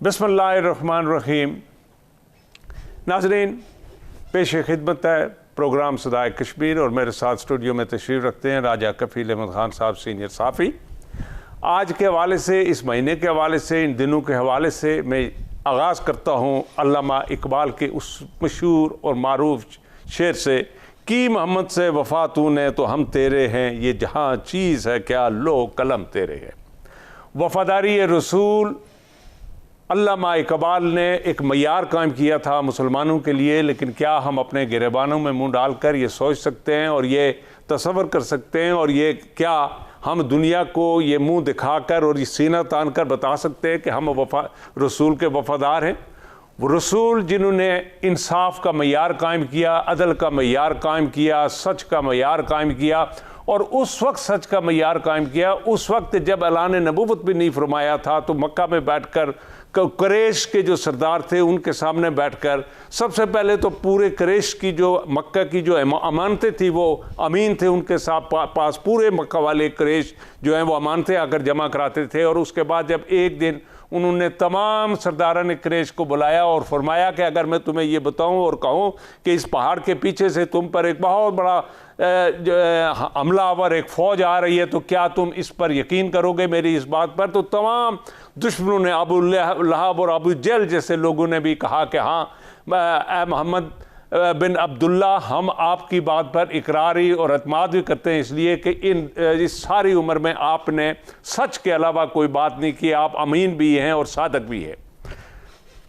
बिस्मिल्लाहिर्रहमानिर्रहीम। नाज़रीन, पेश खिदमत है प्रोग्राम सदाए कश्मीर और मेरे साथ स्टूडियो में तशरीफ़ रखते हैं राजा कफ़ील अहमद ख़ान साहब, सीनियर साफ़ी। आज के हवाले से, इस महीने के हवाले से, इन दिनों के हवाले से मैं आगाज़ करता हूँ अल्लामा इकबाल के उस मशहूर और मारूफ शेर से कि मोहम्मद से वफ़ा तूने तो हम तेरे हैं, ये जहाँ चीज़ है क्या लो कलम तेरे है। वफ़ादारी रसूल अल्लामा इकबाल ने एक मयार कायम किया था मुसलमानों के लिए, लेकिन क्या हम अपने गिरेबानों में मुंह डालकर ये सोच सकते हैं और ये तसव्वुर कर सकते हैं और ये क्या हम दुनिया को ये मुंह दिखाकर और ये सीना तान कर बता सकते हैं कि हम रसूल के वफ़ादार हैं? वो रसूल जिन्होंने इंसाफ का मयार कायम किया, अदल का मयार कायम किया, सच का मयार कायम किया, और उस वक्त सच का मयार कायम किया उस वक्त जब ऐलान नबूवत भी नहीं फरमाया था, तो मक्का में बैठकर कुरैश के जो सरदार थे उनके सामने बैठकर सबसे पहले तो पूरे कुरैश की जो मक्का की जो अमानतें थी वो अमीन थे उनके साथ पास पूरे मक्का वाले कुरैश जो हैं वो अमानतें आकर जमा कराते थे। और उसके बाद जब एक दिन उन्होंने तमाम सरदारान कुरैश को बुलाया और फरमाया कि अगर मैं तुम्हें ये बताऊं और कहूं कि इस पहाड़ के पीछे से तुम पर एक बहुत बड़ा हमलावर एक फ़ौज आ रही है, तो क्या तुम इस पर यकीन करोगे मेरी इस बात पर? तो तमाम दुश्मनों ने, अबू लहब और अबू जहल जैसे लोगों ने भी कहा कि हाँ मोहम्मद बिन अब्दुल्ला, हम आपकी बात पर इकरारी और अतमाद भी करते हैं, इसलिए कि इस सारी उम्र में आपने सच के अलावा कोई बात नहीं की, आप अमीन भी हैं और सादक भी है।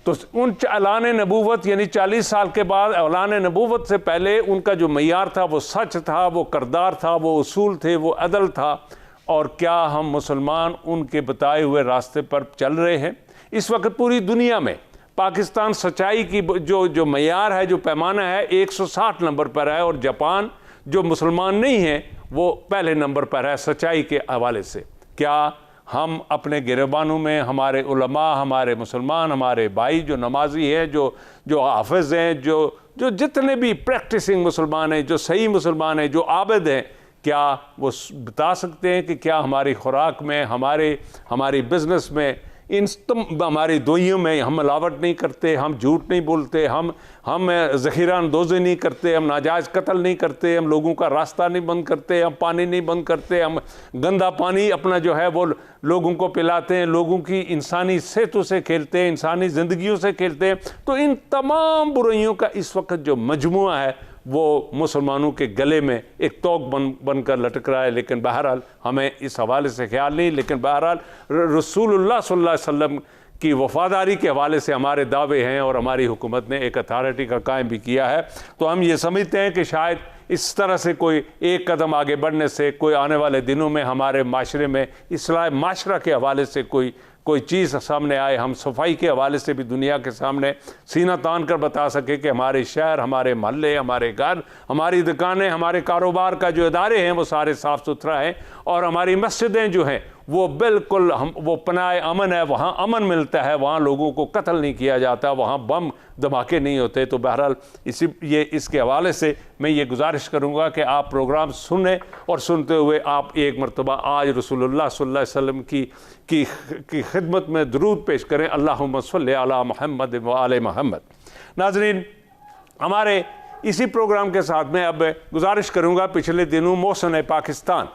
तो उन ऐलान नबूवत यानी 40 साल के बाद ऐलान नबूवत से पहले उनका जो मयार था वो सच था, वो करदार था, वो उसूल थे, वो अदल था। और क्या हम मुसलमान उनके बताए हुए रास्ते पर चल रहे हैं? इस वक्त पूरी दुनिया में पाकिस्तान सच्चाई की जो मयार है, जो पैमाना है, 160 नंबर पर है, और जापान जो मुसलमान नहीं है वो पहले नंबर पर है सच्चाई के हवाले से। क्या हम अपने गिरबानों में हमारे उलमा, हमारे मुसलमान, हमारे भाई जो नमाजी हैं, जो हाफिज़ हैं, जो जितने भी प्रैक्टिसिंग मुसलमान हैं, जो सही मुसलमान हैं, जो आबिद हैं, क्या वो बता सकते हैं कि क्या हमारी खुराक में, हमारी बिज़नेस में, हमारी दोइयों में हम मिलावट नहीं करते, हम झूठ नहीं बोलते, हम ज़ख़ीरा अंदोज़ी नहीं करते, हम नाजायज़ कत्ल नहीं करते, हम लोगों का रास्ता नहीं बंद करते, हम पानी नहीं बंद करते, हम गंदा पानी अपना जो है वो लोगों को पिलाते हैं, लोगों की इंसानी सेहतों से खेलते हैं, इंसानी ज़िंदगियों से खेलते हैं। तो इन तमाम बुराइयों का इस वक्त जो मजमुआ है वो मुसलमानों के गले में एक तोक बनकर लटक रहा है। लेकिन बहरहाल हमें इस हवाले से ख्याल नहीं, लेकिन बहरहाल रसूलुल्लाह सल्लल्लाहु अलैहि वसल्लम की वफ़ादारी के हवाले से हमारे दावे हैं और हमारी हुकूमत ने एक अथॉरिटी का कायम भी किया है। तो हम ये समझते हैं कि शायद इस तरह से कोई एक कदम आगे बढ़ने से कोई आने वाले दिनों में हमारे माशरे में इस्लाह माशरा के हवाले से कोई चीज़ सामने आए, हम सफाई के हवाले से भी दुनिया के सामने सीना तान कर बता सके कि हमारे शहर, हमारे मोहल्ले, हमारे घर, हमारी दुकानें, हमारे कारोबार का जो इदारे हैं वो सारे साफ़ सुथरा हैं, और हमारी मस्जिदें जो हैं वो बिल्कुल वो पनाए अमन है, वहाँ अमन मिलता है, वहाँ लोगों को कत्ल नहीं किया जाता, वहाँ बम धमाके नहीं होते। तो बहरहाल इसके हवाले से मैं ये गुजारिश करूँगा कि आप प्रोग्राम सुने और सुनते हुए आप एक मरतबा आज रसूलुल्लाह सल्लल्लाहु अलैहि वसल्लम की खिदमत में दरूद पेश करें। अल्लाहुम्मा सल्ली अला मुहम्मद व आले मुहम्मद। नाज़रीन, हमारे इसी प्रोग्राम के साथ में अब गुजारिश करूँगा, पिछले दिनों मोहसिन पाकिस्तान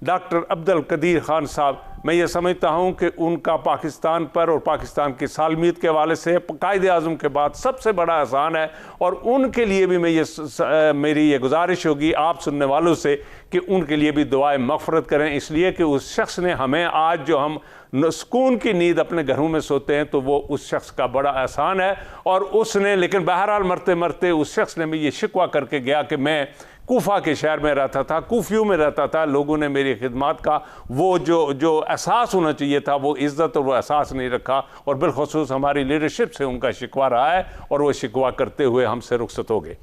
डॉक्टर अब्दुल कदीर ख़ान साहब, मैं ये समझता हूँ कि उनका पाकिस्तान पर और पाकिस्तान की सालमियत के हवाले से कायदे आज़म के बाद सबसे बड़ा एहसान है, और उनके लिए भी मेरी ये गुजारिश होगी आप सुनने वालों से कि उनके लिए भी दुआएं मग़फ़िरत करें, इसलिए कि उस शख्स ने हमें आज जो हम सुकून की नींद अपने घरों में सोते हैं तो वो उस शख्स का बड़ा एहसान है। और उसने, लेकिन बहरहाल मरते मरते उस शख्स ने भी ये शिकवा करके गया कि मैं कूफा के शहर में रहता था, कूफियों में रहता था, लोगों ने मेरी खिदमत का वो जो एहसास होना चाहिए था वो इज़्ज़त और वो एहसास नहीं रखा, और बिलखुसूस हमारी लीडरशिप से उनका शिकवा रहा है और वो शिकवा करते हुए हमसे रुखसत हो गए।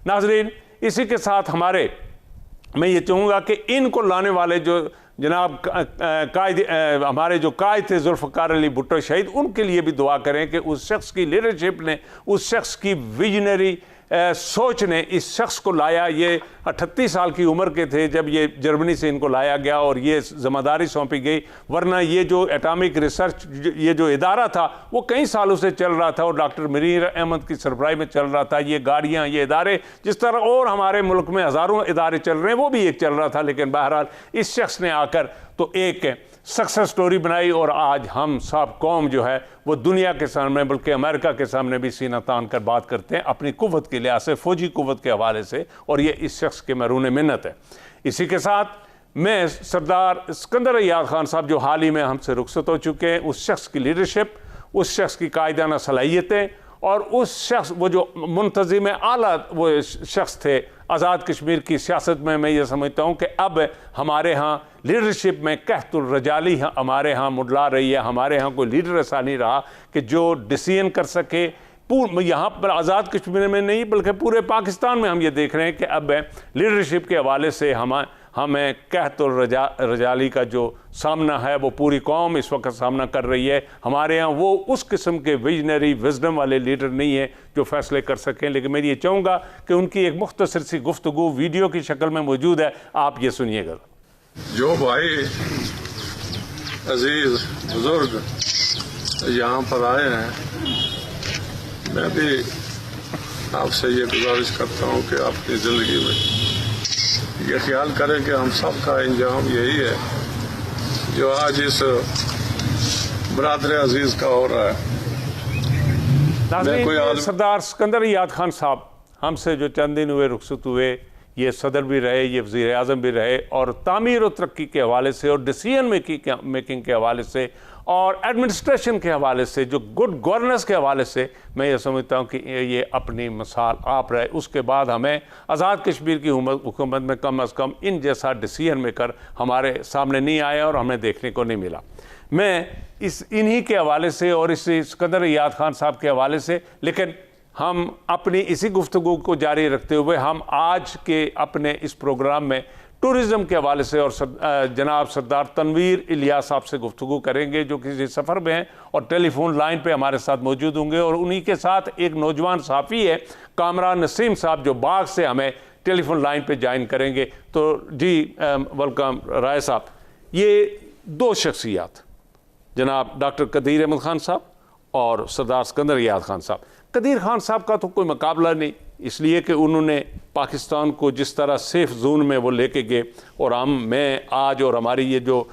नाज़रीन, इसी के साथ मैं ये चाहूँगा कि इनको लाने वाले जो जनाब हमारे जो कायद थे जुल्फ़िकार अली भुट्टो शहीद, उनके लिए भी दुआ करें कि उस शख्स की लीडरशिप ने, उस शख्स की विजनरी सोच ने इस शख्स को लाया। ये 38 साल की उम्र के थे जब ये जर्मनी से इनको लाया गया और ये जिम्मेदारी सौंपी गई, वरना ये जो एटॉमिक रिसर्च ये जो इदारा था वो कई सालों से चल रहा था और डॉक्टर मनीर अहमद की सरबराही में चल रहा था। ये गाड़ियाँ, ये इदारे जिस तरह और हमारे मुल्क में हज़ारों इदारे चल रहे हैं वो भी एक चल रहा था, लेकिन बहरहाल इस शख्स ने आकर तो एक सक्सेस स्टोरी बनाई और आज हम सब कौम जो है वो दुनिया के सामने बल्कि अमेरिका के सामने भी सीना तान कर बात करते हैं अपनी कुव्वत के लिहाज से, फौजी कुव्वत के हवाले से, और ये इस शख्स के मरून मिन्नत है। इसी के साथ मैं सरदार सिकंदर अय्याज खान साहब जो हाल ही में हमसे रुखसत हो चुके हैं, उस शख्स की लीडरशिप, उस शख्स की कायदाना सलाहियतें और उस शख्स वो जो मुंतज़िम आला वो शख्स थे आज़ाद कश्मीर की सियासत में, मैं ये समझता हूँ कि अब हमारे यहाँ लीडरशिप में कहतुल रजाली हमारे यहाँ मुडला रही है। हमारे यहाँ कोई लीडर ऐसा नहीं रहा कि जो डिसीजन कर सके यहाँ पर आज़ाद कश्मीर में नहीं बल्कि पूरे पाकिस्तान में। हम ये देख रहे हैं कि अब लीडरशिप के हवाले से हमें कहतुल रजाली का जो सामना है वो पूरी कौम इस वक्त सामना कर रही है। हमारे यहाँ वो उस किस्म के विजनरी विजडम वाले लीडर नहीं है जो फैसले कर सकें, लेकिन मैं ये चाहूँगा कि उनकी एक मुख्तसर सी गुफ्तगू वीडियो की शक्ल में मौजूद है, आप ये सुनिएगा। जो भाई अजीज बुजुर्ग यहाँ पर आए हैं, मैं भी आपसे ये गुजारिश करता हूँ कि अपनी ज़िंदगी में ये ख्याल करें कि हम सब का इंजाम यही है जो आज इस बरादर अजीज का हो रहा है। सरदार सिकंदर अय्याज खान साहब हमसे जो चंद दिन हुए रुखसत हुए, ये सदर भी रहे, ये वज़ीर आज़म भी रहे, और तामीर और तरक्की के हवाले से और डिसीजन मेकिंग के हवाले से और एडमिनिस्ट्रेशन के हवाले से, जो गुड गवर्नेंस के हवाले से, मैं ये समझता हूँ कि ये अपनी मिसाल आप रहे। उसके बाद हमें आज़ाद कश्मीर की हुकूमत में कम अज़ कम इन जैसा डिसीजन मेकर हमारे सामने नहीं आया और हमें देखने को नहीं मिला। मैं इन्हीं के हवाले से और इस सिकंदर अय्याज खान साहब के हवाले से, लेकिन हम अपनी इसी गुफ्तगू को जारी रखते हुए हम आज के अपने इस प्रोग्राम में टूरिज़म के हवाले से और जनाब सरदार तनवीर इलियास साहब से गुफ्तगू करेंगे जो किसी सफ़र में हैं और टेलीफोन लाइन पे हमारे साथ मौजूद होंगे। और उन्हीं के साथ एक नौजवान सहाफ़ी है कामरान नसीम साहब जो बाग से हमें टेलीफोन लाइन पे ज्वाइन करेंगे। तो जी वेलकम राय साहब। ये दो शख्सियात जनाब डॉक्टर कदीर अहमद खान साहब और सरदार सिकंदर अय्याज खान साहब। कदीर खान साहब का तो कोई मुकाबला नहीं, इसलिए कि उन्होंने पाकिस्तान को जिस तरह सेफ़ जोन में वो लेके गए, और मैं आज और हमारी ये जो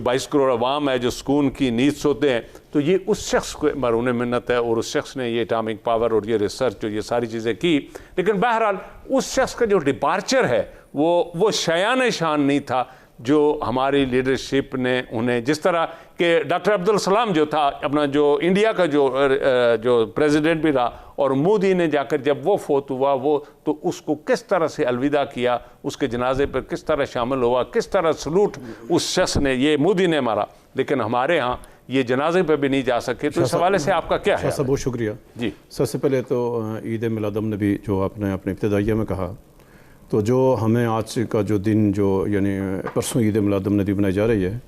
22 करोड़ अवाम है जो सुकून की नींद सोते हैं, तो ये उस शख्स को मरून मिन्नत है और उस शख्स ने ये एटॉमिक पावर और ये रिसर्च और ये सारी चीज़ें की। लेकिन बहरहाल उस शख्स का जो डिपार्चर है वो शयान शान नहीं था जो हमारी लीडरशिप ने उन्हें, जिस तरह के डॉक्टर अब्दुल सलाम जो था अपना जो इंडिया का जो प्रेसिडेंट भी रहा, और मोदी ने जाकर जब वो फोत हुआ तो उसको किस तरह से अलविदा किया, उसके जनाजे पर किस तरह शामिल हुआ, किस तरह सलूट उस शख्स ने, ये मोदी ने मारा। लेकिन हमारे यहाँ ये जनाजे पर भी नहीं जा सके। तो इस हवाले से आपका क्या है? बहुत शुक्रिया जी। सबसे पहले तो ईद मिलादुन नबी जो आपने अपने इब्तिदाइया में कहा, तो जो हमें आज का जो दिन जो यानी परसों ईद मिलादुन नबी बनाई जा रही है,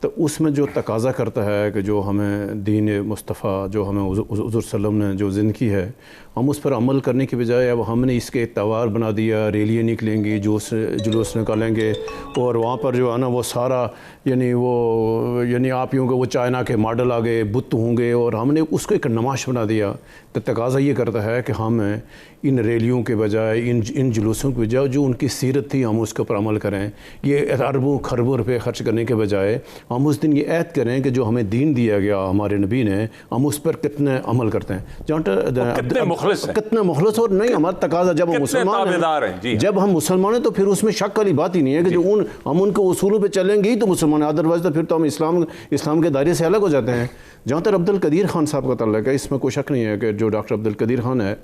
तो उसमें जो तकाज़ा करता है कि जो हमें दीन मुस्तफ़ा जो हमें हुज़ूर सल्लल्लाहु ने जो ज़िंदगी है, हम उस पर अमल करने की बजाय अब हमने इसके त्यौहार बना दिया, रैलियाँ निकलेंगी, जुलूस निकालेंगे, और वहाँ पर जो है ना वो सारा यानी आप यूँ कि वो चाइना के मॉडल आ गए, बुत होंगे, और हमने उसको एक नमाश बना दिया। तो तकाज़ा ये करता है कि हम इन रैलियों के बजाय इन जुलूसों के बजाय जो उनकी सीरत थी हम उसके ऊपर अमल करें। ये अरबों खरबों रुपये खर्च करने के बजाय हम उस दिन ये ऐद करें कि जो हमें दीन दिया गया हमारे नबी ने, हम उस पर कितने अमल करते हैं, कितने मुखलिस। और नहीं हमारा तकाज़ा जब हम मुसलमान हैं, जब हम मुसलमान हैं तो फिर उसमें शक वाली बात ही नहीं है कि जो हम उनके उसूलों पर चलेंगे ही तो मुसलमान, अदरवाइज तो फिर तो हम इस्लाम के दायरे से अलग हो जाते हैं। जहाँ तक अब्दुल कदीर खान साहब का ताल्लुक है, इसमें कोई शक नहीं है कि जो डॉक्टर अब्दुल कदीर खान है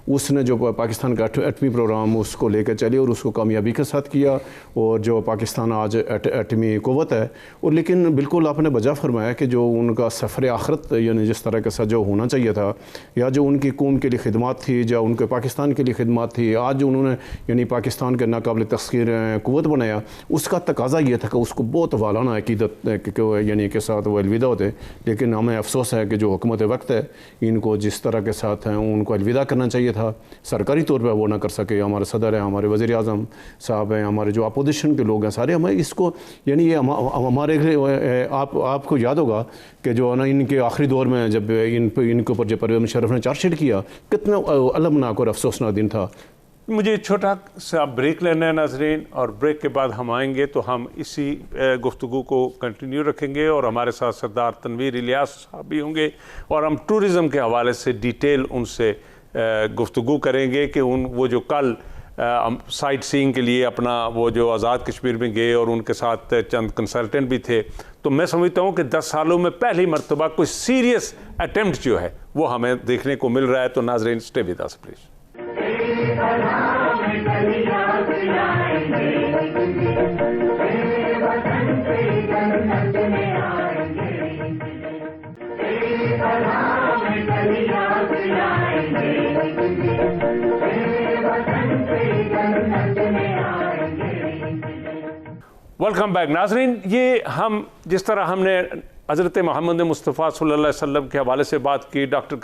उसने जो पाकिस्तान का एटमी प्रोग्राम उसको लेकर चले और उसको कामयाबी के साथ किया, और जो पाकिस्तान आज एटमी क़ुव्वत है। और लेकिन लेकिन बिल्कुल आपने वजह फरमाया कि जो उनका सफ़र आखरत यानी जिस तरह का जो होना चाहिए था, या जो उनकी कौम के लिए खिदमत थी, या उनके पाकिस्तान के लिए खिदमत थी, आज जो उन्होंने यानी पाकिस्तान के नाकाबिल तस्खीर क़ुव्वत बनाया, उसका तकाजा ये था कि उसको बहुत वालाना अक़ीदत यानी के साथ वो अलविदा होते। लेकिन हमें अफसोस है कि जो हुकूमत वक्त है, इनको जिस तरह के साथ हैं उनको अलविदा करना चाहिए था, सरकारी तौर पर वो ना कर सके। हमारे सदर हैं, हमारे वज़ीर आज़म साहब हैं, हमारे जो अपोजिशन के लोग हैं, सारे हमें इसको यानी ये हमारे आपको याद होगा कि जो है ना इनके आखिरी दौर में जब इनके ऊपर जब परवेज़ मुशर्रफ ने चार्जशीट किया, कितना अलमनाक और अफसोसनाक दिन था। मुझे छोटा सा ब्रेक लेना है नाज़रीन, और ब्रेक के बाद हम आएंगे तो हम इसी गुफ्तगू को कंटिन्यू रखेंगे, और हमारे साथ सरदार तनवीर इलियास साहब भी होंगे, और हम टूरिज़म के हवाले से डिटेल उनसे गुफ्तगू करेंगे कि वो जो कल साइट सीइंग के लिए अपना वो जो आज़ाद कश्मीर में गए और उनके साथ चंद कंसल्टेंट भी थे, तो मैं समझता हूँ कि 10 सालों में पहली मरतबा कोई सीरियस अटेम्प्ट जो है वो हमें देखने को मिल रहा है। तो नाज़रीन stay with us please. Welcome back नाज़रीन। ये हम जिस तरह हमने हज़रत मोहम्मद मुस्तफ़ा सल्लल्लाहु अलैहि वसल्लम के हवाले से बात की, डॉक्टर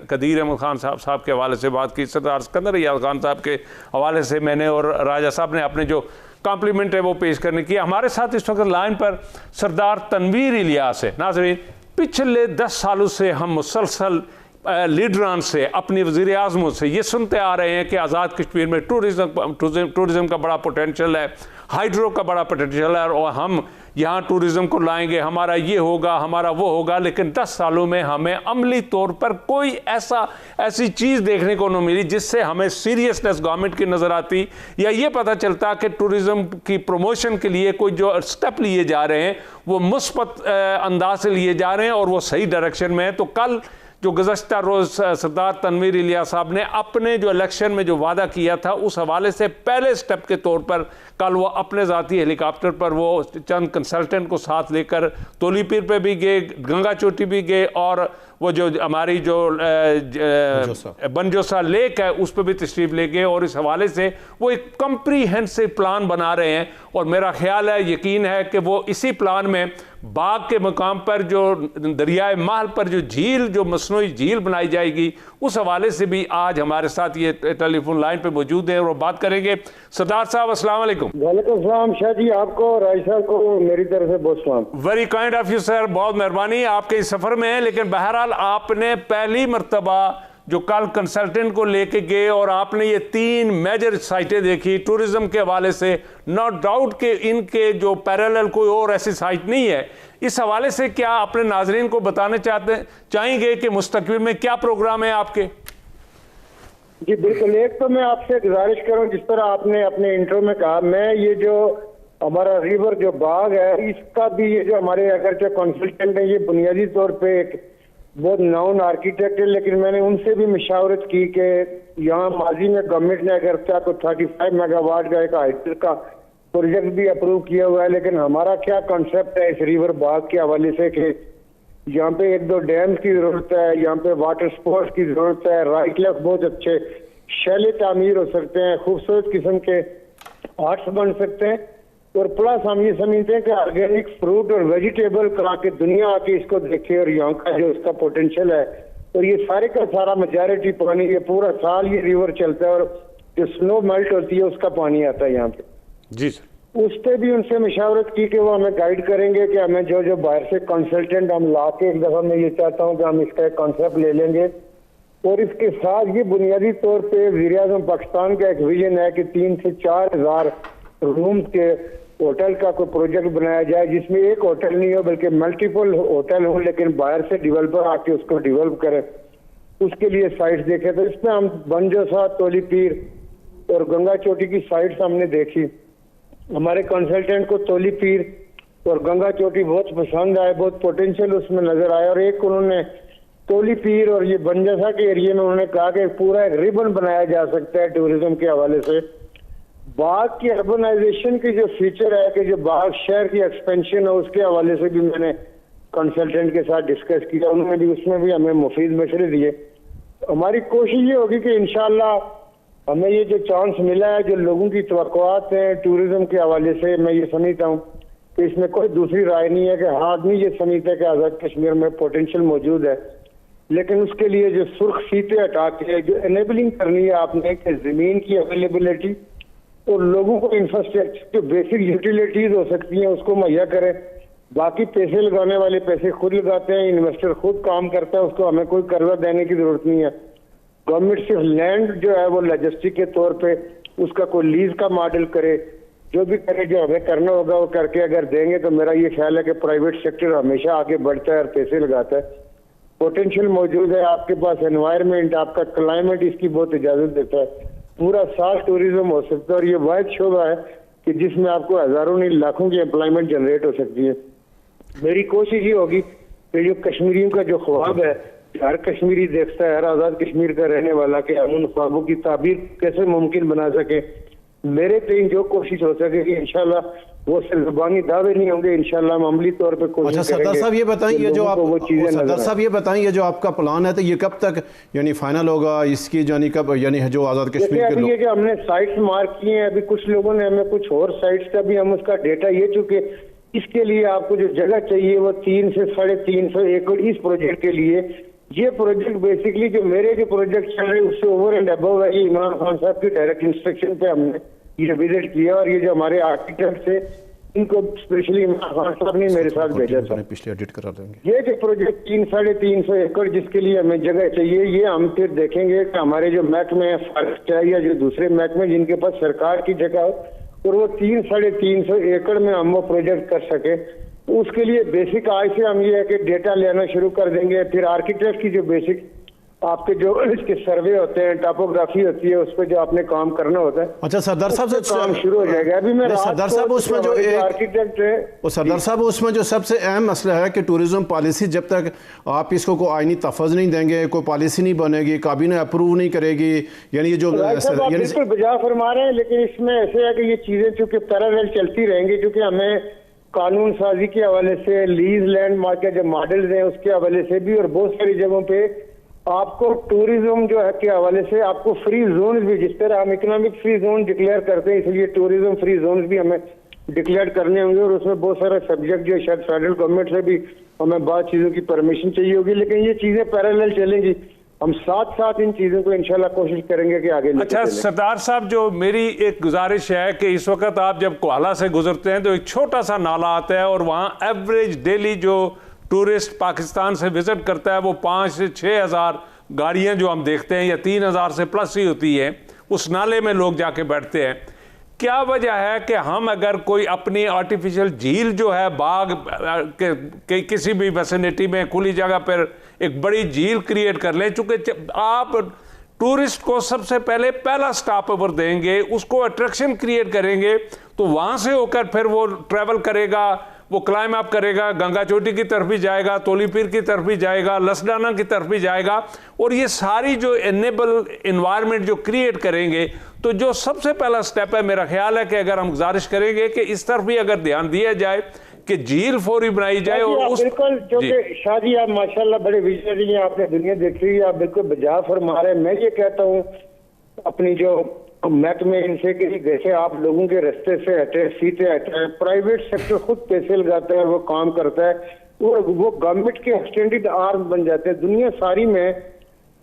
कदीर अहमद खान साहब के हवाले से बात की, सरदार सिकंदर याद खान साहब के हवाले से मैंने और राजा साहब ने अपने जो कॉम्प्लीमेंट है वो पेश करने की। हमारे साथ इस वक्त लाइन पर सरदार तनवीर इलियास है। नाज़रीन, पिछले 10 सालों से हम मुसलसल लीडरान से, अपनी वज़ीर आज़मों से ये सुनते आ रहे हैं कि आज़ाद कश्मीर में टूरिज़म का बड़ा पोटेंशल है, हाइड्रो का बड़ा पोटेंशियल है, और हम यहाँ टूरिज़म को लाएंगे, हमारा ये होगा, हमारा वो होगा। लेकिन 10 सालों में हमें अमली तौर पर कोई ऐसी चीज़ देखने को नहीं मिली जिससे हमें सीरियसनेस गवर्नमेंट की नज़र आती, या ये पता चलता कि टूरिज़म की प्रमोशन के लिए कोई जो स्टेप लिए जा रहे हैं वो मुस्बत अंदाज से लिए जा रहे हैं और वो सही डायरेक्शन में है। तो कल जो गुज़श्ता रोज़ सरदार तनवीर इलियास साहब ने अपने जो इलेक्शन में जो वादा किया था, उस हवाले से पहले स्टेप के तौर पर कल वो अपने ज़ाती हेलीकॉप्टर पर वो चंद कंसल्टेंट को साथ लेकर तोलीपीर पे भी गए, गंगा चोटी भी गए, और वो जो हमारी जो बनजोसा लेक है उस पर भी तशरीफ़ ले गए, और इस हवाले से वो एक कम्प्रीहेंसिव प्लान बना रहे हैं। और मेरा ख्याल है, यकीन है कि वो इसी प्लान में बाग के मकाम पर जो दरियाए महल पर जो झील, जो मसनूई झील बनाई जाएगी, उस हवाले से भी आज हमारे साथ ये टेलीफोन लाइन पे मौजूद है और वो बात करेंगे। सरदार साहब अस्सलाम वालेकुम। वालेकुम सलाम शाह जी, आपको और राय साहब को मेरी तरफ से बहुत सलाम। Very kind of you sir, बहुत मेहरबानी आपके इस सफ़र में। लेकिन बहरहाल आपने पहली मरतबा जो कल कंसल्टेंट को लेके गए और आपने ये 3 मेजर साइटें देखी टूरिज्म के हवाले से, नो डाउट कि इनके जो पैरेलल कोई और ऐसी साइट नहीं है। इस हवाले से क्या अपने नाजरीन को बताना चाहेंगे कि मुस्तकबिल में क्या प्रोग्राम है आपके? जी बिल्कुल। एक तो मैं आपसे गुजारिश करूं, जिस तरह आपने अपने इंट्रो में कहा, मैं ये जो हमारा रिवर जो बाग है, इसका भी ये जो हमारे अगर जो कंसल्टेंट है, ये बुनियादी तौर पे एक बहुत नाउन आर्किटेक्ट है, लेकिन मैंने उनसे भी मशावरत की कि यहाँ माजी में गवर्नमेंट ने अगर क्या तो 35 मेगावाट का एक हाइड्रो का प्रोजेक्ट भी अप्रूव किया हुआ है, लेकिन हमारा क्या कॉन्सेप्ट है इस रिवर बाग के हवाले से कि यहाँ पे 1-2 डैम्स की जरूरत है, यहाँ पे वाटर स्पोर्ट्स की जरूरत है, राइट लेफ्ट बहुत अच्छे शैले तामीर हो सकते हैं, खूबसूरत किस्म के आर्ट्स बन सकते हैं, और प्लस हम ये समझते हैं कि ऑर्गेनिक फ्रूट और वेजिटेबल करा के दुनिया आके इसको देखे, और यहाँ का जो उसका पोटेंशियल है, और ये सारे का सारा मेजॉरिटी पानी ये पूरा साल ये रिवर चलता है, और जो स्नो मेल्ट होती है उसका पानी आता है यहाँ पे। जी सर। उस पर भी उनसे मशावरत की कि वो हमें गाइड करेंगे कि हमें जो जो बाहर से कंसल्टेंट हम ला के एक दफ़ा मैं ये चाहता हूँ कि हम इसका एक कॉन्सेप्ट ले लेंगे, और इसके साथ ये बुनियादी तौर पे वज़ीर आज़म पाकिस्तान का एक विजन है कि 3 से 4 हज़ार रूम्स के होटल का कोई प्रोजेक्ट बनाया जाए, जिसमें एक होटल नहीं हो बल्कि मल्टीपल होटल हो, लेकिन बाहर से डेवलपर आके उसको डेवलप करे, उसके लिए साइट्स देखे। तो इसमें हम बनजोसा, तोलीपीर और गंगा चोटी की साइट्स हमने देखी। हमारे कंसल्टेंट को तोलीपीर और गंगा चोटी बहुत पसंद आए, बहुत पोटेंशियल उसमें नजर आया, और एक उन्होंने तोलीपीर और ये बनजोसा के एरिया में उन्होंने कहा कि पूरा एक रिबन बनाया जा सकता है टूरिज्म के हवाले से, बाग की अर्बनाइजेशन की जो फीचर है कि जो बाग शहर की एक्सपेंशन है, उसके हवाले से भी मैंने कंसल्टेंट के साथ डिस्कस किया, उन्होंने भी उसमें भी हमें मुफीद मशवरे दिए। हमारी कोशिश ये होगी कि इंशाल्लाह हमें ये जो चांस मिला है, जो लोगों की तवक्कुआत है टूरिज्म के हवाले से, मैं ये समझता हूँ कि इसमें कोई दूसरी राय नहीं है कि हाँ आदमी ये समझता है कि आज़ाद कश्मीर में पोटेंशियल मौजूद है, लेकिन उसके लिए जो सुर्ख सीटें हटा के जो एनेबलिंग करनी है आपने कि ज़मीन की अवेलेबिलिटी और लोगों को इंफ्रास्ट्रक्चर जो बेसिक यूटिलिटीज हो सकती हैं उसको मुहैया करें। बाकी पैसे लगाने वाले पैसे खुद लगाते हैं, इन्वेस्टर खुद काम करता है, उसको हमें कोई कर्जा देने की जरूरत नहीं है। गवर्नमेंट सिर्फ लैंड जो है वो लॉजिस्टिक के तौर पे उसका कोई लीज का मॉडल करे, जो भी करे, जो हमें करना होगा वो करके अगर देंगे तो मेरा ये ख्याल है कि प्राइवेट सेक्टर हमेशा आगे बढ़ता है और पैसे लगाता है। पोटेंशियल मौजूद है आपके पास, एनवायरनमेंट, आपका क्लाइमेट इसकी बहुत इजाजत देता है, पूरा साल टूरिज्म हो सकता है और ये वाहिद शोबा है कि जिसमें आपको हजारों नहीं लाखों की एम्प्लॉयमेंट जनरेट हो सकती है। मेरी कोशिश ये होगी कि जो कश्मीरियों का जो ख्वाब है, हर कश्मीरी देखता है, हर आज़ाद कश्मीर का रहने वाला, के हम उन ख्वाबों की ताबीर कैसे मुमकिन बना सके। मेरे कहीं जो कोशिश हो सके कि इंशाल्लाह वो सिर्फ ज़ुबानी दावे नहीं होंगे, इंशाल्लाह हम अमली तौर पे कोशिश अच्छा सरदार साहब ये बताएं, ये जो आप सरदार साहब ये बताएं, ये जो आपका प्लान है तो ये कब तक यानी फाइनल होगा, इसकी यानी कब, यानी जो आज़ाद कश्मीर के लोग, ये कि हमने साइट्स मार्क किए हैं, अभी कुछ लोगों ने हमें कुछ और साइट्स का भी हम उसका डेटा ये चुके, इसके लिए आपको जो जगह चाहिए वो 300 से 350 एकड़ इस प्रोजेक्ट के लिए। ये प्रोजेक्ट बेसिकली जो मेरे जो प्रोजेक्ट चल रहे उससे ओवर एंड अबव है। ये इमरान खान साहब की डायरेक्ट इंस्ट्रक्शन पे हमने ये विजिट किया और ये जो हमारे आर्किटेक्ट थे इनको स्पेशली इमरान खान साहब ने मेरे साथ भेजा था। पिछले एडिट करा देंगे। ये जो प्रोजेक्ट 300-350 एकड़ जिसके लिए हमें जगह चाहिए, ये हम फिर देखेंगे कि हमारे जो महकमे है, फॉरेस्ट है या जो दूसरे महकमे जिनके पास सरकार की जगह हो और वो 300-350 एकड़ में हम वो प्रोजेक्ट कर सके, उसके लिए बेसिक आज से हम ये है कि डेटा लेना शुरू कर देंगे। फिर आर्किटेक्ट की जो बेसिक आपके जो इसके सर्वे होते हैं, टोपोग्राफी होती है, उस पर जो आपने काम करना होता है। अच्छा सरदार साहब से काम शुरू हो जाएगा। अभी मैं सरदार साहब उसमें जो आर्किटेक्ट है वो सरदार साहब उसमें जो सबसे अहम मसला है कि टूरिज्म पॉलिसी जब तक आप इसको कोई आईनी तफज नहीं देंगे, कोई पॉलिसी नहीं बनेगी, काबीना अप्रूव नहीं करेगी, यानी ये जो बिल्कुल बजा फरमा रहे हैं, लेकिन इसमें ऐसे है कि ये चीजें चूंकि पैरेलल चलती रहेंगी, क्योंकि हमें कानून साजी के हवाले से, लीज लैंड मार्केट जो मॉडल्स हैं उसके हवाले से भी, और बहुत सारी जगहों पे आपको टूरिज्म जो है के हवाले से आपको फ्री जोन भी, जिस तरह हम इकोनॉमिक फ्री जोन डिक्लेयर करते हैं, इसलिए टूरिज्म फ्री जोन भी हमें डिक्लेयर करने होंगे और उसमें बहुत सारा सब्जेक्ट जो शायद फेडरल गवर्नमेंट से भी हमें बहुत चीज़ों की परमिशन चाहिए होगी, लेकिन ये चीज़ें पैरेलल चलेंगी। हम साथ साथ इन चीज़ों को इंशाल्लाह कोशिश करेंगे कि आगे। अच्छा सरदार साहब, जो मेरी एक गुजारिश है कि इस वक्त आप जब कोहाला से गुजरते हैं तो एक छोटा सा नाला आता है और वहाँ एवरेज डेली जो टूरिस्ट पाकिस्तान से विजिट करता है वो 5 से 6 हज़ार गाड़ियाँ जो हम देखते हैं या 3 हज़ार से प्लस ही होती है। उस नाले में लोग जाके बैठते हैं। क्या वजह है कि हम अगर कोई अपनी आर्टिफिशियल झील जो है बाग के किसी भी वेसिनिटी में खुली जगह पर एक बड़ी झील क्रिएट कर लें, चूँकि आप टूरिस्ट को सबसे पहले पहला स्टॉप ओवर देंगे, उसको अट्रैक्शन क्रिएट करेंगे, तो वहाँ से होकर फिर वो ट्रैवल करेगा, वो क्लाइम अप करेगा, गंगा चोटी की तरफ भी जाएगा, तोली पीर की तरफ भी जाएगा, लसडाना की तरफ भी जाएगा, और ये सारी जो एनेबल इन्वायरमेंट जो क्रिएट करेंगे, तो जो सबसे पहला स्टेप है मेरा ख्याल है कि अगर हम गुजारिश करेंगे कि इस तरफ भी अगर ध्यान दिया जाए कि झील फौरी बनाई जाए। और उस बिल्कुल जो कि शादी आप माशाल्लाह बड़े विजनरी हैं, आपने दुनिया देखी है, आप बिल्कुल बजा फरमा रहे हैं। मैं ये कहता हूँ अपनी जो महकमे इनसे कि जैसे आप लोगों के रास्ते से हटे, सीटे हटे, प्राइवेट सेक्टर खुद पैसे लगाता है, वो काम करता है और वो गवर्नमेंट के एक्सटेंडेड आर्म बन जाते हैं। दुनिया सारी में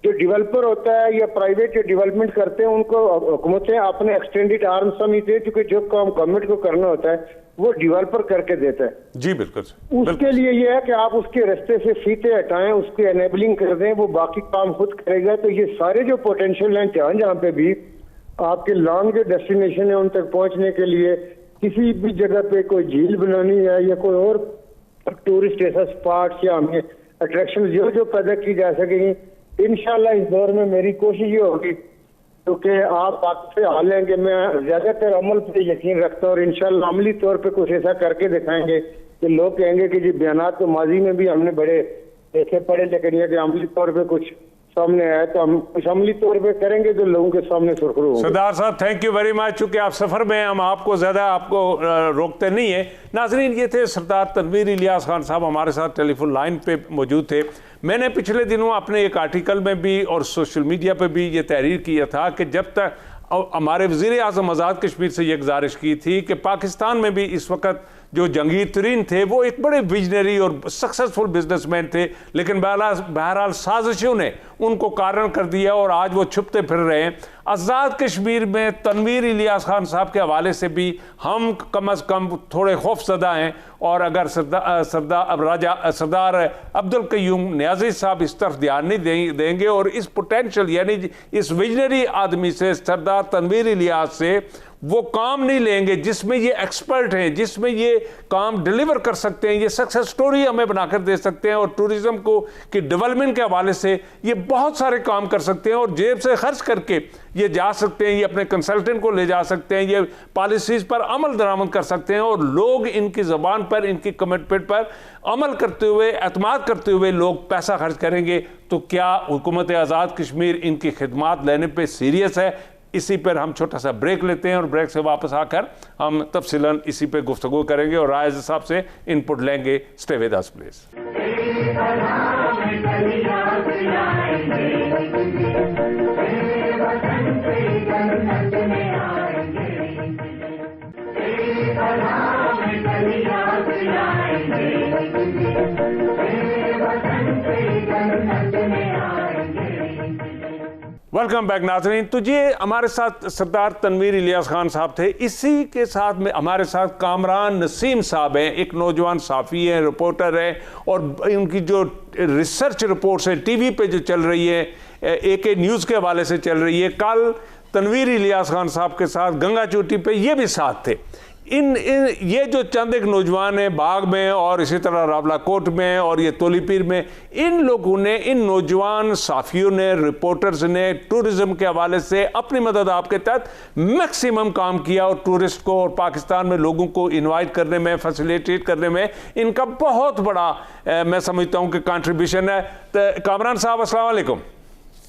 जो डेवलपर होता है या प्राइवेट जो डेवलपमेंट करते हैं उनको हुकूमतें अपने एक्सटेंडेड आर्म समझते हैं, क्योंकि जो काम गवर्नमेंट को करना होता है वो डेवलपर करके देता है। जी बिल्कुल। उसके लिए ये है कि आप उसके रास्ते से फीते हटाएं, उसकी एनेबलिंग कर दें, वो बाकी काम खुद करेगा। तो ये सारे जो पोटेंशियल हैं जहाँ जहाँ पे भी आपके लॉन्ग जो डेस्टिनेशन है उन तक पहुंचने के लिए किसी भी जगह पे कोई झील बनानी है या कोई और टूरिस्ट ऐसा स्पॉट्स या हमें अट्रैक्शन जो पैदा की जा सकेंगी, इंशाल्लाह इस दौर में मेरी कोशिश ये होगी, क्योंकि आप आपसे हाल हैं कि मैं ज्यादातर अमल पे यकीन रखता हूँ और इंशाल्लाह अमली तौर पे कुछ ऐसा करके दिखाएंगे कि लोग कहेंगे कि जी बयानात तो माजी में भी हमने बड़े देखे पढ़े, लेकिन ये कि अमली तौर पे कुछ सामने आए तो हम कुछ अमली तौर पे करेंगे तो लोगों के सामने सुरखरू होंगे। सरदार साहब थैंक यू वेरी मच। चूंकि आप सफ़र में हैं, हम आपको ज़्यादा रोकते नहीं है। नाजरीन, ये थे सरदार तनवीर इलियास खान साहब, हमारे साथ टेलीफोन लाइन पे मौजूद थे। मैंने पिछले दिनों अपने एक आर्टिकल में भी और सोशल मीडिया पे भी ये तहरीर किया था कि जब तक हमारे वज़ीर आज़म आज़ाद कश्मीर से ये गुजारिश की थी कि पाकिस्तान में भी इस वक्त जो जंगीर तरीन थे वो एक बड़े विजनरी और सक्सेसफुल बिजनेसमैन थे, लेकिन बहरहाल साजिशों ने उनको कारण कर दिया और आज वो छुपते फिर रहे हैं। आज़ाद कश्मीर में तनवीर इलियास खान साहब के हवाले से भी हम कम अज़ कम थोड़े खौफजदा हैं, और अगर सरदार अब्दुल कयूम नियाज़ी साहब इस तरफ ध्यान नहीं देंगे और इस पोटेंशियल यानी इस विजनरी आदमी से, सरदार तनवीर इलियास से वो काम नहीं लेंगे जिसमें ये एक्सपर्ट हैं, जिसमें ये काम डिलीवर कर सकते हैं, ये सक्सेस स्टोरी हमें बनाकर दे सकते हैं, और टूरिज्म को की डेवलपमेंट के हवाले से ये बहुत सारे काम कर सकते हैं, और जेब से खर्च करके ये जा सकते हैं, ये अपने कंसल्टेंट को ले जा सकते हैं, ये पॉलिसीज़ पर अमल दरामद कर सकते हैं, और लोग इनकी ज़बान पर, इनकी कमिटमेंट पर अमल करते हुए, एतमाद करते हुए लोग पैसा खर्च करेंगे। तो क्या हुकूमत आज़ाद कश्मीर इनकी खिदमात लेने पर सीरियस है? इसी पर हम छोटा सा ब्रेक लेते हैं और ब्रेक से वापस आकर हम तफसीलन इसी पे गुफ्तगू करेंगे और राय साहब से इनपुट लेंगे। Stay with us please. Welcome back नाज़रीन। तो ये हमारे साथ सरदार तनवीर इलियास खान साहब थे। इसी के साथ में हमारे साथ कामरान नसीम साहब हैं, एक नौजवान साफ़ी हैं, रिपोर्टर हैं, और उनकी जो रिसर्च रिपोर्ट्स हैं टीवी पे जो चल रही है, AK न्यूज़ के हवाले से चल रही है। कल तनवीर इलियास खान साहब के साथ गंगा चोटी पे ये भी साथ थे। ये जो चंद एक नौजवान हैं बाग में और इसी तरह रावलाकोट में और ये तोलीपीर में, इन लोगों ने, इन नौजवान साफियों ने, रिपोर्टर्स ने टूरिज्म के हवाले से अपनी मदद आपके तहत मैक्सिमम काम किया, और टूरिस्ट को और पाकिस्तान में लोगों को इनवाइट करने में, फैसिलिटेट करने में इनका बहुत बड़ा मैं समझता हूँ कि कंट्रीब्यूशन है। तो कामरान साहब अस्सलाम वालेकुम।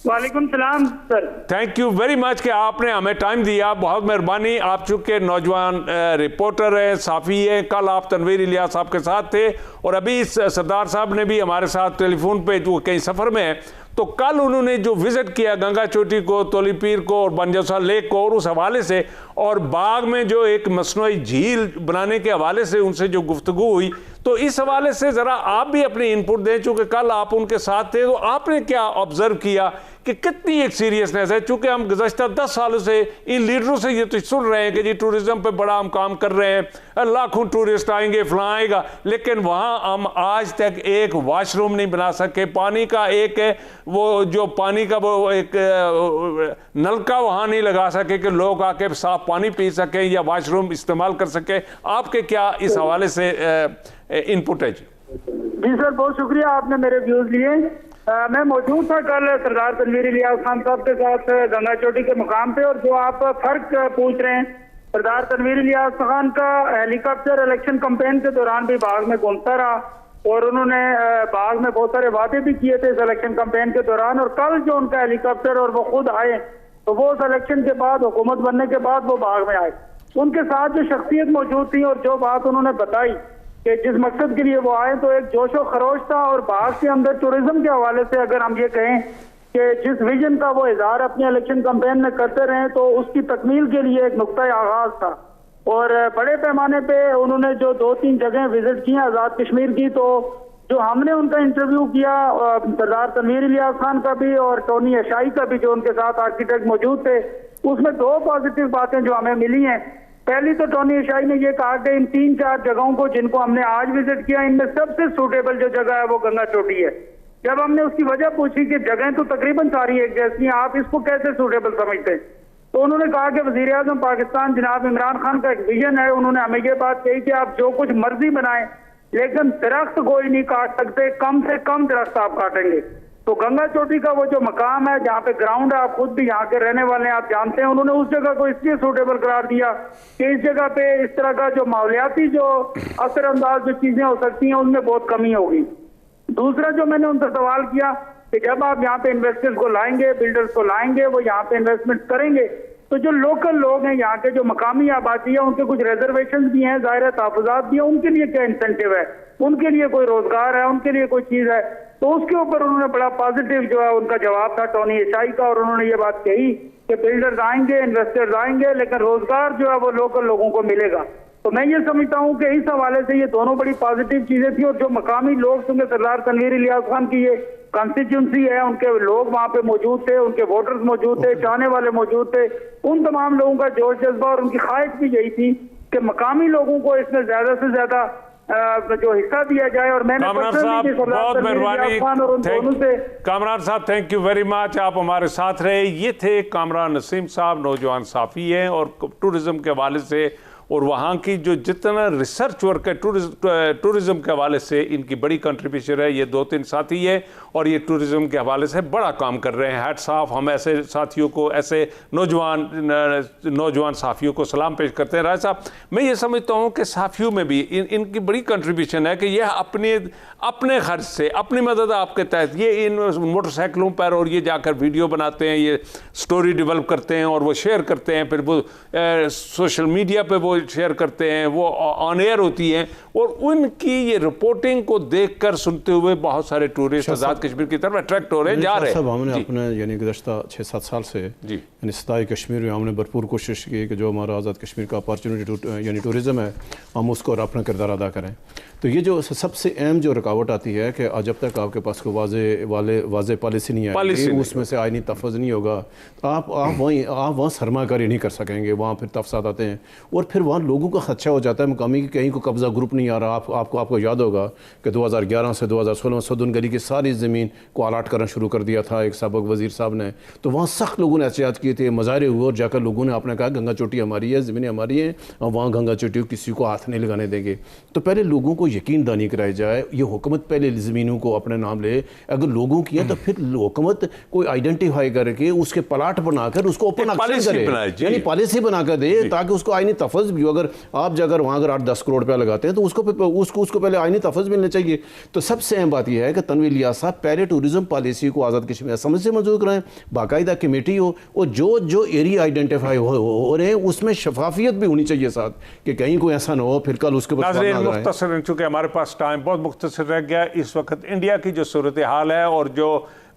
वालेकुम सलाम sir. Thank you very much कि आपने हमें टाइम दिया, बहुत मेहरबानी। आप चूँकि नौजवान रिपोर्टर हैं, साफ़ी हैं, कल आप तनवीर इलियास साहब के साथ थे, और अभी सरदार साहब ने भी हमारे साथ टेलीफोन पे जो कहीं सफ़र में है, तो कल उन्होंने जो विज़िट किया गंगा चोटी को, तोलीपीर को और बनजौसा लेक को, और उस हवाले से और बाग में जो एक मसनूई झील बनाने के हवाले से उनसे जो गुफ्तगू हुई, तो इस हवाले से ज़रा आप भी अपनी इनपुट दें। चूँकि कल आप उनके साथ थे, तो आपने क्या ऑब्ज़र्व किया कि कितनी एक सीरियसनेस है? चूँकि हम गुज़श्ता 10 सालों से इन लीडरों से ये तो सुन रहे हैं कि जी टूरिज़्म पे बड़ा हम काम कर रहे हैं, लाखों टूरिस्ट आएंगे, फलां आएगा, लेकिन वहाँ हम आज तक एक वाशरूम नहीं बना सके, पानी का एक वो जो पानी का वो एक नलका वहाँ नहीं लगा सके कि लोग आके साफ पानी पी सकें या वाशरूम इस्तेमाल कर सकें। आपके क्या इस हवाले से इनपुट है? जी सर, बहुत शुक्रिया, आपने मेरे व्यूज लिए। मैं मौजूद था कल सरदार तनवीर इलियास खान साहब के साथ गंगा चोटी के मुकाम पे, और जो आप फर्क पूछ रहे हैं, सरदार तनवीर इलियास खान का हेलीकॉप्टर इलेक्शन कैंपेन के दौरान भी बाग में घूमता रहा, और उन्होंने बाग में बहुत सारे वादे भी किए थे इस इलेक्शन कैंपेन के दौरान। और कल जो उनका हेलीकॉप्टर और वो खुद आए, तो वो उस इलेक्शन के बाद, हुकूमत बनने के बाद वो बाग में आए, उनके साथ जो शख्सियत मौजूद थी और जो बात उन्होंने बताई कि जिस मकसद के लिए वो आए, तो एक जोश और खरोश था। और बाग के अंदर टूरिज्म के हवाले से अगर हम ये कहें कि जिस विजन का वो इजहार अपने इलेक्शन कैंपेन में करते रहे, तो उसकी तकमील के लिए एक नुक्ता आगाज था। और बड़े पैमाने पे उन्होंने जो 2-3 जगह विजिट की आज़ाद कश्मीर की, तो जो हमने उनका इंटरव्यू किया सरदार तनवीर इलियास खान का भी और टोनी एशाई का भी, जो उनके साथ आर्किटेक्ट मौजूद थे, उसमें 2 पॉजिटिव बातें जो हमें मिली हैं। पहली तो टोनी एशाई ने ये कहा कि इन 3-4 जगहों को जिनको हमने आज विजिट किया, इनमें सबसे सूटेबल जो जगह है वो गंगा चोटी है। जब हमने उसकी वजह पूछी कि जगह तो तकरीबन सारी एक जैसी हैं, आप इसको कैसे सूटेबल समझते हैं, तो उन्होंने कहा कि वजीर आजम पाकिस्तान जनाब इमरान खान का एक विजन है। उन्होंने हमें ये बात कही कि आप जो कुछ मर्जी बनाएं, लेकिन दरख्त कोई नहीं काट सकते, कम से कम दरख्त आप काटेंगे। तो गंगा चोटी का वो जो मकाम है जहाँ पे ग्राउंड है, आप खुद भी यहाँ के रहने वाले हैं, आप जानते हैं, उन्होंने उस जगह को इसलिए सूटेबल करार दिया कि इस जगह पे इस तरह का जो माहौलियाती जो असरअंदाज जो चीजें हो सकती हैं, उनमें बहुत कमी होगी। दूसरा जो मैंने उनसे सवाल किया कि जब आप यहाँ पे इन्वेस्टर्स को लाएंगे, बिल्डर्स को लाएंगे, वो यहाँ पे इन्वेस्टमेंट करेंगे, तो जो लोकल लोग हैं, यहाँ के जो मकामी आबादी है, उनके कुछ रिजर्वेशन भी हैं, ज़ाहिर है तहफ़्फ़ुज़ात भी हैं, उनके लिए क्या इंसेंटिव है, उनके लिए कोई रोजगार है, उनके लिए कोई चीज़ है। तो उसके ऊपर उन्होंने बड़ा पॉजिटिव जो है उनका जवाब था टोनी एशाई का, और उन्होंने ये बात कही कि बिल्डर्स आएंगे, इन्वेस्टर्स आएंगे, लेकिन रोजगार जो है वो लोकल लोगों को मिलेगा। तो मैं ये समझता हूँ कि इस हवाले से ये दोनों बड़ी पॉजिटिव चीजें थी। और जो मकामी लोग, क्योंकि सरदार तनवीर इलियास खान की ये कॉन्स्टिट्यूंसी है, उनके लोग वहाँ पे मौजूद थे, उनके वोटर्स मौजूद थे, चाहने वाले मौजूद थे, उन तमाम लोगों का जोश जज्बा और उनकी ख्वाहिश भी यही थी कि मकामी लोगों को इसमें ज्यादा से ज्यादा जो हिस्सा दिया जाए। और मैंने कामरान साहब बहुत मेहरबानी, कामरान साहब थैंक यू वेरी मच, आप हमारे साथ रहे। ये थे कामरान नसीम साहब, नौजवान साफ़ी हैं और टूरिज़्म के हवाले से और वहाँ की जो जितना रिसर्च वर्क है टूरिज़्म के हवाले से इनकी बड़ी कंट्रीब्यूशन है। ये 2-3 साथी है और ये टूरिज़्म के हवाले से बड़ा काम कर रहे हैं। हैट्स ऑफ, हम ऐसे साथियों को, ऐसे नौजवान साफ़ियों को सलाम पेश करते हैं। राय साहब, मैं ये समझता हूँ कि साफ़ियों में भी इनकी बड़ी कंट्रीब्यूशन है कि यह अपने खर्च से, अपनी मदद आपके तहत ये इन मोटरसाइकिलों पर और ये जाकर वीडियो बनाते हैं, ये स्टोरी डेवलप करते हैं और वो शेयर करते हैं, फिर वो सोशल मीडिया पर वो शेयर करते हैं, वो ऑन एयर होती हैं और उनकी ये रिपोर्टिंग को देखकर सुनते हुए बहुत सारे टूरिस्ट आज़ाद कश्मीर की तरफ अट्रैक्ट हो रहे हैं, जा रहे हैं। हमने अपने यानी गुज़श्ता 6-7 साल से यानी सताए कश्मीर में हमने भरपूर कोशिश की कि जो हमारा आज़ाद कश्मीर का अपॉर्चुनिटी यानी टूरिज़्म है, हम उसको और अपना किरदार अदा करें। तो ये जो सबसे अहम जो रुकावट आती है कि जब तक आपके पास कोई वाज़े पॉलिसी नहीं आएगी, उसमें से आईनी तहफ़्फ़ुज़ नहीं होगा, तो आप वहाँ सरमाकारी नहीं कर सकेंगे। वहाँ फिर तफसाद आते हैं और फिर वहाँ लोगों का खदशा हो जाता है मकामी कि कहीं को कब्ज़ा ग्रुप नहीं आ रहा। आपको याद होगा कि 2011 से 2016 में सदुन गली की सारी ज़मीन को अलाट करना शुरू कर दिया था एक सबक वज़ीर साहब ने। तो वहाँ सख्त लोगों ने एहतियात किए थे, मुजाहरे हुए और जाकर लोगों ने आपने कहा गंगा चोटी हमारी है, ज़मीनें हमारी हैं और वहाँ गंगा चोटी किसी को हाथ नहीं लगाने देंगे। तो पहले लोगों को यकीन दानी कराई जाए, ये हुकूमत पहले ज़मीनों को अपने नाम ले, अगर लोगों की है तो फिर हुकूमत कोई आइडेंटिफाई करके उसके प्लाट बनाकर उसको ओपन एक्सेस करे, यानी पॉलिसी बनाकर दे ताकि उसको आईनी तहफ़्फ़ुज़ भी हो। अगर आप अगर वहाँ अगर 8-10 करोड़ रुपया लगाते हैं तो उसको पहले आईनी तहफ़्फ़ुज़ मिलना चाहिए। तो सबसे अहम बात यह है कि तनवीर इलियास साहब पहले टूरिज़म पॉलिसी को आज़ाद कश्मीर असम्बली से मंजूर कराएं, बाकायदा कमेटी हो और जो एरिया आइडेंटिफाई हो रहे हैं उसमें शफाफियत भी होनी चाहिए साथ, कि कहीं कोई ऐसा ना हो फिर कल उसके मुख्तसर, चूँकि हमारे पास टाइम बहुत मुख्तसर रह गया। इस वक्त इंडिया की जो सूरत हाल है और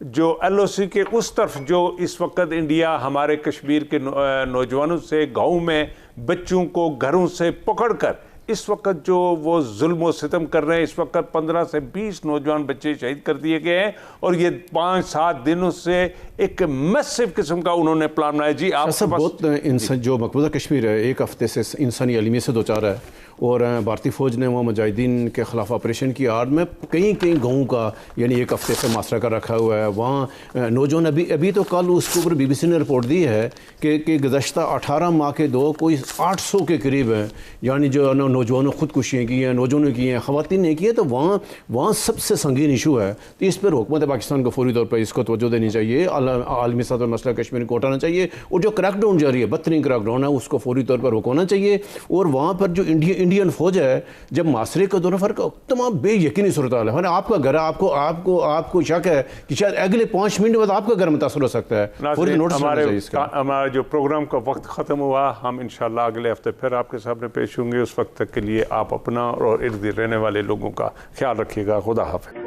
जो LOC के उस तरफ जो इस वक्त इंडिया हमारे कश्मीर के नौजवानों से, गाँव में बच्चों को घरों से पकड़कर इस वक्त जो वो जुल्म व सितम कर रहे हैं, इस वक्त 15 से 20 नौजवान बच्चे शहीद कर दिए गए हैं और ये 5-7 दिनों से एक मैसिव किस्म का उन्होंने प्लान बनाया। जी आप बहुत इंसान जो मकबूजा कश्मीर है 1 हफ्ते से इंसानी अलमी से दो चार है और भारतीय फ़ौज ने वहाँ मुजाहिदीन के ख़िलाफ़ ऑपरेशन की आड़ में कई गाँवों का यानी 1 हफ्ते से मासरा कर रखा हुआ है। वहाँ नौजवान अभी तो कल उसके ऊपर BBC ने रिपोर्ट दी है कि गुज़श्ता 18 माह के दो कोई 800 के करीब हैं, यानी जो नौजवानों खुदकुशियाँ की हैं, नौजवानों की हैं, ख़वातीन ने की है। तो वहाँ सबसे संगीन इशू है। तो इस पर हुकूमत पाकिस्तान को फौरी तौर पर इसको तवज्जो देनी चाहिए, आलमी सतह पर मसला कश्मीर को उठाना चाहिए और जो क्रैकडाउन जारी है, बदतरीन क्रैकडाउन है, उसको फौरी तौर पर रुकवाना चाहिए। और वहाँ पर जो इंडियन फौज है जब मासरे का दोनों फर्क तमाम बेयकीनी सूरत हाल है। आपका घर आपको शक है कि शायद अगले 5 मिनट बाद आपका घर मुतासर हो सकता है। हमारा जो प्रोग्राम का वक्त ख़त्म हुआ, हम इंशाल्लाह अगले हफ्ते फिर आपके सामने पेश होंगे। उस वक्त तक के लिए आप अपना और इर्द गिर्द रहने वाले लोगों का ख्याल रखिएगा। खुदा हाफ़िज़।